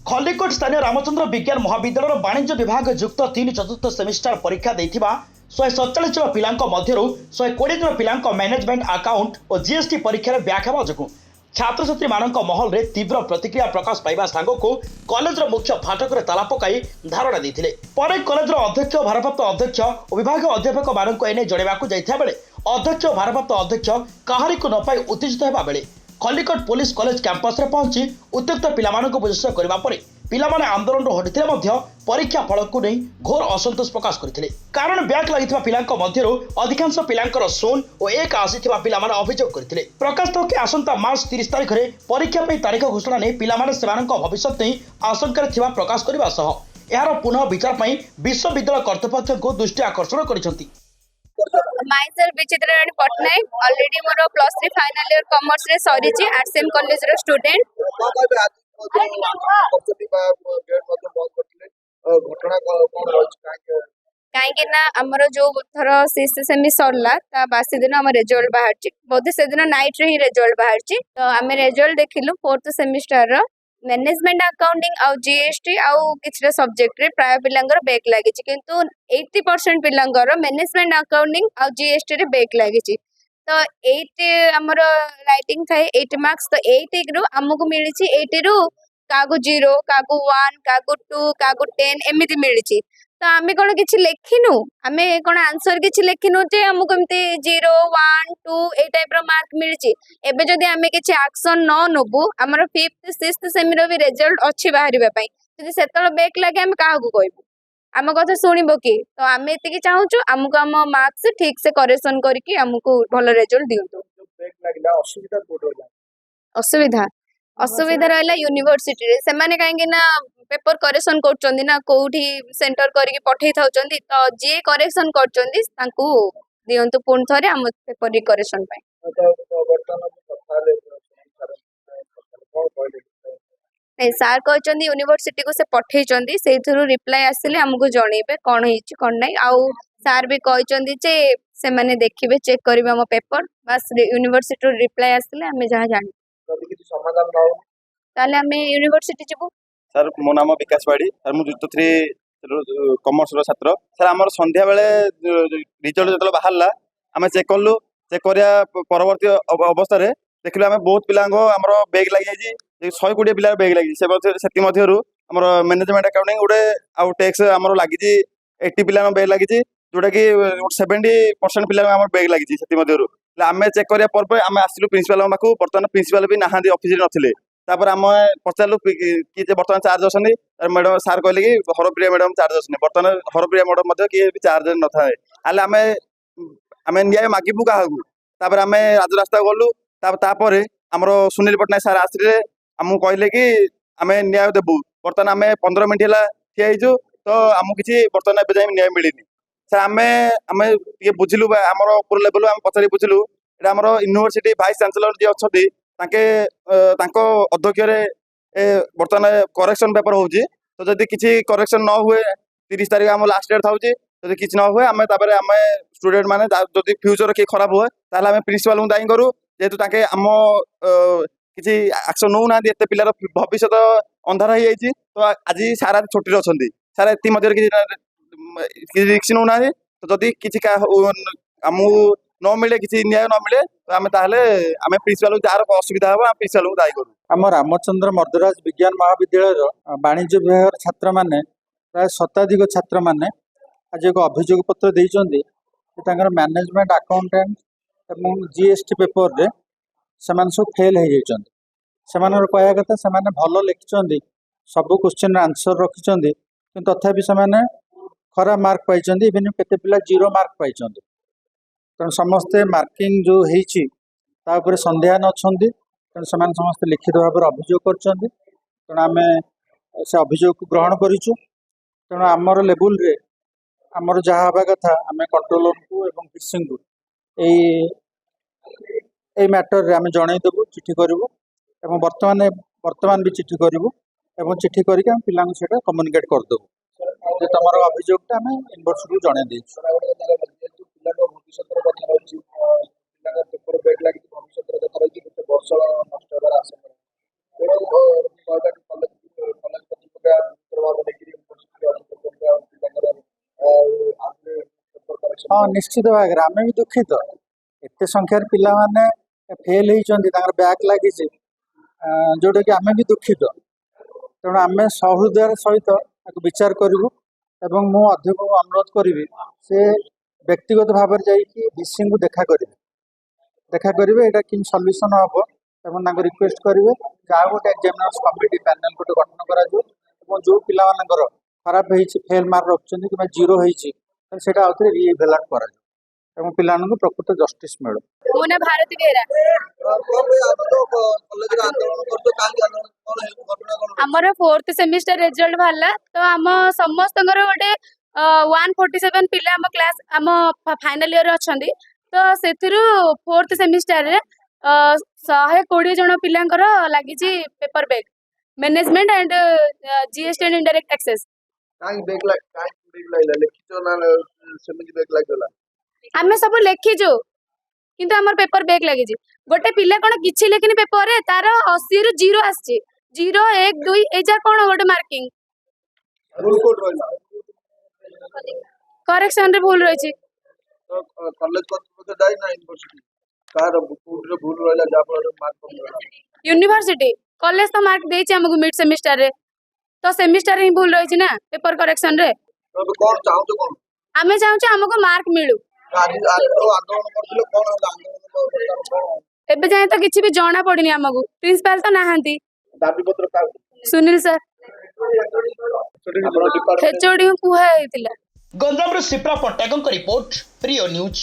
खलिकोट स्थानीय रामचंद्र विज्ञान महाविद्यालय वाणिज्य विभाग युक्त 3 चतुर्थ सेमिस्टर परीक्षा देथिबा 147 जन पिलांक मध्यरु 120 जन पिलांक मैनेजमेंट अकाउंट और जीएसटी परीक्षा ब्याक हेबा जोगु छात्र छात्री मानक महल रे तीव्र प्रतिक्रिया प्रकाश पाइबा सांगको कॉलेज मुख्य फाटक रे ताला पकाई धारणा देथिले परे कॉलेज अध्यक्ष भारप्राप्त अध्यक्ष और विभाग अध्यापक मानक एने जणेबाकू जाइथा बेले अध्यक्ष भारप्राप्त अध्यक्ष काहारी को न पाई उत्तेजित हेबा बेले खलिकोट पुलिस कॉलेज कैंपस रे पहुंची उत्त्यक्त पिलामानक बुझासुझा करबा परे पिलामाने आंदोलन हटिथिले मध्य परीक्षा फल को नहीं घोर असंतोष प्रकाश करथिले कारण बैक लागिथिबा पिलांक मध्यरु अधिकांश पिलांकर शून और एक आसीथिबा पिलामाने अभियोग करथिले प्रकाश तो के आसंता मार्च 30 तारिख रे परीक्षा पे तारीख घोषणा नै पिलामाने सेमानक भविष्यत नै आशंका थिबा प्रकाश करबा सह एहार पुनः विचार पई विश्वविद्यालय कर्तृपक्ष को दृष्टि आकर्षण करिसंती। माइसेल्फ विचित्र रानी पटनायक ऑलरेडी मोर +3 फाइनल इयर कॉमर्स रे सरीची आरसीएम कॉलेज रो स्टूडेंट कहीं ना आमर जो थर सिक्स सेमी सरला ता बासी दिन आम रिजल्ट बाहर बोधे से दिन नाइट रे ही रिजल्ट बाहर तो आम रिजल्ट देखिलु 4th सेमिस्टर रो मैनेजमेंट अकाउंटिंग आउ जीएसटी आउ किछटा सब्जेक्ट रे प्राय पिलांगर बैक लागी किंतु 80% पिलांगर मैनेजमेंट अकाउंटिंग आउ जीएसटी रे बैक लागी तो 8 हमर राइटिंग थाए 8 मार्क्स तो 8 रो हमकु मिलिछि 80 रो कागु 0 कागु 1 कागु 2 कागु 10 एमिति मिलिछि तो आमे कोन किछि लेखिनु आमे कोन आंसर किछि लेखिनु जे हमकु एमति 0 1 2 ए टाइप रो मार्क मिलिछि एबे जदी आमे किछि एक्शन न नबु हमर 5th 6th सेमी रो भी रिजल्ट अछि बाहरिबा पई जदी सेतल बैक लागे आमे काहकु कहबु आम कथा शुणब कि तो आम ये चाहूँ आमको आम मार्क्स ठीक से करेक्शन करके आमको भल रिजल्ट दिंतु। असुविधा असुविधा रहा यूनिवर्सिटी रे से माने कहीं ना पेपर करेक्शन करछंदी ना कोठी सेंटर करके पठेई थाउछंदी तो जे करेक्शन करछंदी तांकू दियंतु पुन थरे आम पेपर करेक्शन पई सार कहते यूनिवर्सिटी को से पठेइचंदी से रिप्लाई आसिले हमको जणेबे कौन होइछि कौन नहीं आउ सार भी कहते जे से माने देखिबे चेक करिबे हम पेपर बस यूनिवर्सिटी रिप्लाई आसिले हमें जहाँ जानी जदि किछि समाधान न हो ताले हमें यूनिवर्सिटी जबो। सर मो नाम विकास बाड़ी सर मु जुक्त 3 कॉमर्स रो छात्र सर हमर संध्या बेले रिजल्ट जतल बाहरला हमें चेक करलु चेक करिया परवर्ती अवस्था रे देखिलु हमें बहुत पिलांगो हमरो बैग लागि जी 120 पिला बैग लागि से मध्यरु हमर मैनेजमेंट अकाउंटिंग गुडे आउ टैक्स हमरो लागि जी 80 पिला बैग लागि जी जोटा कि 70% पिला हमर बैग लागि जी से मध्यरु आमे चेक करिया पर आमे आसिलु प्रिंसिपल माखु बर्तमान प्रिंसिपल भी नाहांदी ऑफिस रे नथिले तापर आम पचारू कि बर्तमान चार्ज अछनी मैडम सार कहले कि हरप्रिया मैडम चार्ज अछनी बर्तमान हरप्रिया मैडम मध्य कि चार्ज न थाए आले आमे आमे न्याय मागिबु काहकु तापर आमे राजरास्ता गलु तापर हमरो सुनील पटनायक सार आसिले हमु कहले कि आमे न्याय देबु बर्तमान आमे 15 मिनिट हला ठिया हिजु तो हमु किछि बर्तमान एबे जाय न्याय मिलिनी सर आमे आमे ये बुझिलु हमरो ऊपर लेवल आमे पचारि बुझिलु एटा हमरो यूनिवर्सिटी वाइस चांसलर जे अछथि ताके तांको अध्यक्ष रे बर्तमान करेक्शन पेपर होउची तो जदी किछि करेक्शन न हुए 30 तारिख हम लास्ट डेट थाउची जदी किछि न हुए आमे तापरे आमे स्टूडेंट माने जदी फ्यूचर के खराब हुए ताले आमे प्रिंसिपल को दाई करू जेतु ताके हम किछि एक्शन नौ ना एते पिलार भविष्यत अंधार हो जाइछि तो आज सारा छुट्टी अछंती सारा एति मध्यर किछि रिस्क नौ ना तो जदी किछि का हमु न मिले किसी न्याय न मिले तो आमे ताहले आमे प्रिंसिपल जार असुविधा हो प्रिंसिपल को दायी करू। आम रामचंद्र मर्दराज विज्ञान महाविद्यालय वाणिज्य विभाग छात्र माने प्राय शताधिक छात्र माने आज एक अभियोग पत्र देइचंदी मैनेजमेंट अकाउंटेंट एवं जीएसटी पेपर रे सेमान सब फेल हो जाइचंदी सेमानर कहया कथा सेमाने भल लिखिचंदी सब क्वेश्चन आंसर रखिचंदी किंतु तथापि सेमाने खराब मार्क पाइचंदी इवन केते पिला 0 मार्क पाइचंदी तेणु समस्ते मार्किंग जो होती सन्देहान अच्छा तेणु से समस्त लिखित भाव में अभियोग कर आम से अभियोग को ग्रहण करूँ तेणु आमर लेवल रे आमर जहाँ हवा कथा आम कंट्रोलर को एवं पीसी को यही मैटर रे आम जनईदेवु चिठी करूँ एवं वर्तमान भी चिठी करूँ एवं चिठी करके आम पिला कम्युनिकेट करदेवु तुम अभियोगटा आम यूनिवर्सिटी को जन हाँ निश्चित भाव में आम भी दुखित एत संख्यार पिला माने फेल होती बैक लगी जोटा कि आम भी दुखित तेणु आम सहृदय सहित विचार करूँ एवं मु अध्यक्ष को अनुरोध करी से व्यक्तिगत भाव में जाइए डीसी को देखा करेंगे यहाँ कि सल्यूशन हम एवं रिक्वेस्ट करेंगे जहाँ गोटे एग्जामिनर्स कमिटी पैनल गोटे गठन करा जो पिला खराब फेल मार्क रखुच्च कि जीरो होता आउे रिइभैल्युएट कर पिला प्रकृत जस्टिस मिलू मो ना भारती बेहरा आमर 4th सेमिस्टर रिजल्ट बाहरला तो आम समस्त गोटे 147 पिला आम क्लास आम फाइनल इयर अच्छा तो से 4th सेमिस्टर रे 120 जन पिलांकर लगी paper back management and GST and indirect taxes आमे सब लेखिजु किंतु हमर पेपर बैक लगी गोटे पिला कोन किछि लेखिनी पेपर रे तार 80 रु 0 आछि 0 1 2 एजा कोन गोटे मार्किंग करेक्शन रे भूल रही छी कॉलेज को जाई ना यूनिवर्सिटी कार कोड रे भूल रहला जा पर मार्क कम रहला यूनिवर्सिटी कॉलेज तो मार्क देई छी हमको मिड सेमेस्टर रे तो सेमेस्टर ही भूल रही छी ना पेपर करेक्शन रे तो कौन चाहू तो कौन आमे चाहू छी हमको मार्क मिलू आज तो आंदोलन करथिले कौन आंदोलन एबे जाय तो किछि भी जाना पड़िनी हमको प्रिंसिपल तो नाहंती दाबी पत्र का सुनील सर हेचोडी कुहा हेतिला गंजाम शिप्रा पट्टनायक रिपोर्ट प्रिय न्यूज।